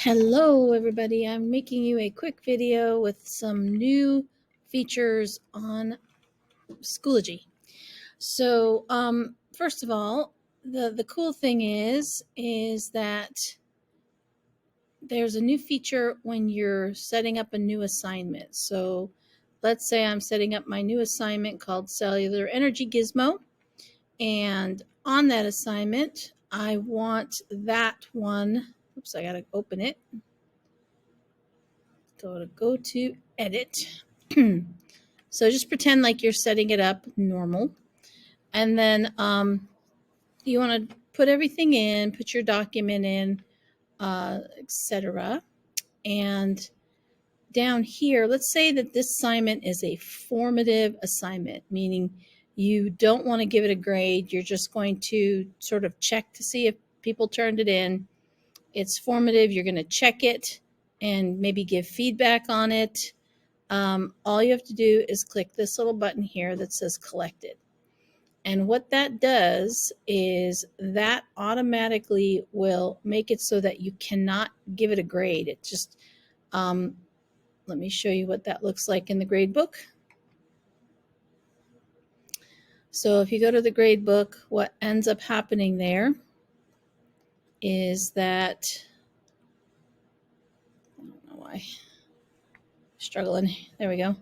Hello everybody, I'm making you a quick video with some new features on Schoology. So first of all, the cool thing is that there's a new feature when you're setting up a new assignment. So let's say I'm setting up my new assignment called Cellular Energy Gizmo, and on that assignment I want that one, oops, I gotta open it. Go to edit. So just pretend like you're setting it up normal. And then you want to put everything in, put your document in, etc. And down here, let's say that this assignment is a formative assignment, meaning you don't want to give it a grade. You're just going to sort of check to see if people turned it in. It's formative. You're going to check it and maybe give feedback on it. All you have to do is click this little button here that says collected. And what that does is that automatically will make it so that you cannot give it a grade. It just, let me show you what that looks like in the grade book. So if you go to the grade book, what ends up happening there is that, I don't know why, struggling, there we go.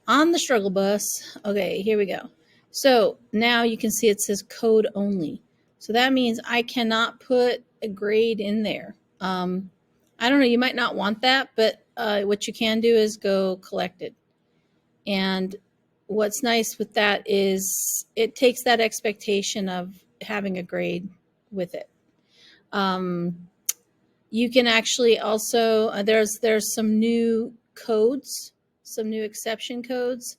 On the struggle bus, okay, here we go. So now you can see it says code only. So that means I cannot put a grade in there. I don't know, you might not want that, but what you can do is go collected. And what's nice with that is it takes that expectation of having a grade with it. You can actually also, there's some new codes, some new exception codes.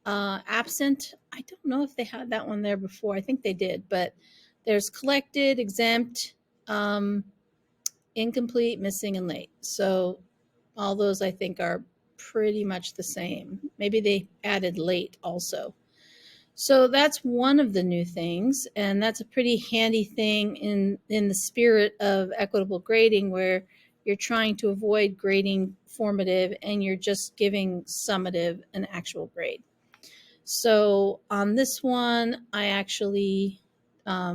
Absent, I don't know if they had that one there before. I think they did, but there's collected, exempt, incomplete, missing, and late. So all those I think are pretty much the same. Maybe they added late also. So that's one of the new things, and that's a pretty handy thing in the spirit of equitable grading, where you're trying to avoid grading formative and you're just giving summative an actual grade. So on this one, I actually I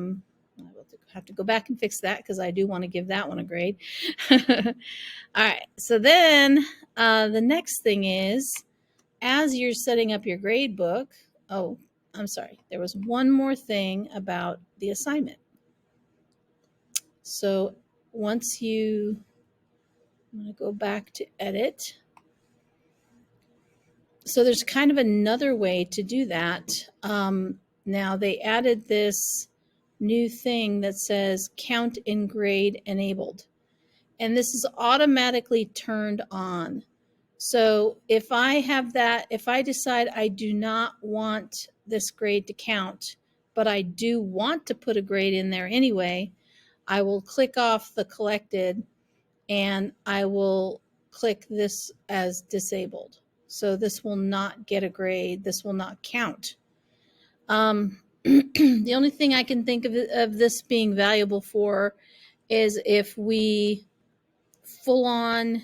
will have to go back and fix that because I do want to give that one a grade. All right, so then the next thing is, as you're setting up your grade book, oh, I'm sorry, there was one more thing about the assignment. So once I'm going to go back to edit. So there's kind of another way to do that. Now they added this new thing that says count in grade enabled. And this is automatically turned on. So if I have that, if I decide I do not want this grade to count, but I do want to put a grade in there anyway, I will click off the collected and I will click this as disabled. So this will not get a grade. This will not count. The only thing I can think of this being valuable for is if we full on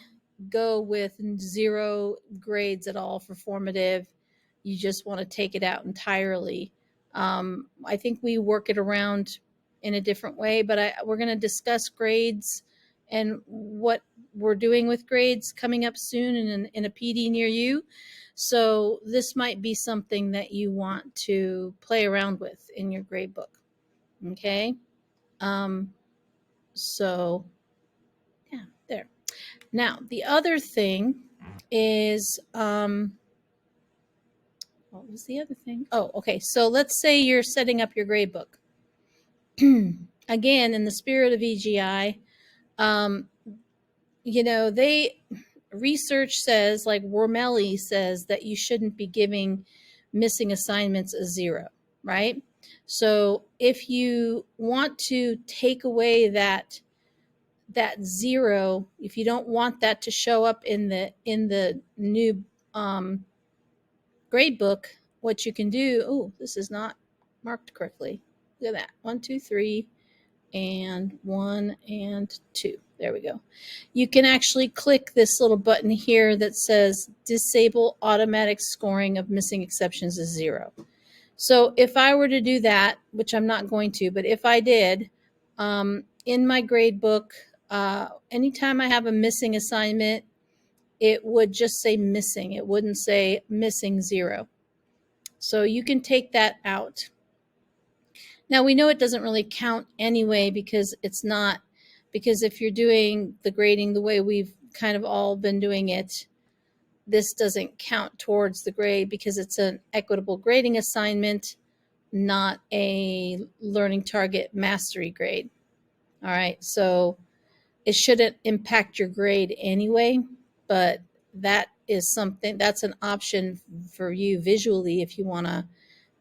go with 0 grades at all for formative. You just want to take it out entirely. I think we work it around in a different way, but we're going to discuss grades and what we're doing with grades coming up soon in a PD near you. So this might be something that you want to play around with in your grade book. Okay. So yeah, there. Now, the other thing is, what was the other thing? Oh, okay. So let's say you're setting up your grade book. Again, in the spirit of EGI, research says, like Wormelli says, that you shouldn't be giving missing assignments a 0, right? So if you want to take away that 0, if you don't want that to show up in the new grade book, what you can do, oh, this is not marked correctly. Look at that. 1, 2, 3, and 1 and 2. There we go. You can actually click this little button here that says disable automatic scoring of missing exceptions is 0. So if I were to do that, which I'm not going to, but if I did, in my grade book, anytime I have a missing assignment, it would just say missing. It wouldn't say missing 0. So you can take that out. Now we know it doesn't really count anyway because it's not, because if you're doing the grading the way we've kind of all been doing it, this doesn't count towards the grade because it's an equitable grading assignment, not a learning target mastery grade. All right, so it shouldn't impact your grade anyway, but that is something, that's an option for you visually if you want to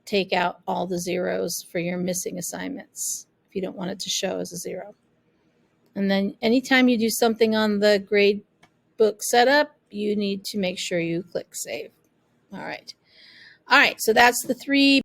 take out all the zeros for your missing assignments, if you don't want it to show as a 0. And then anytime you do something on the grade book setup, you need to make sure you click save. All right. So that's the 3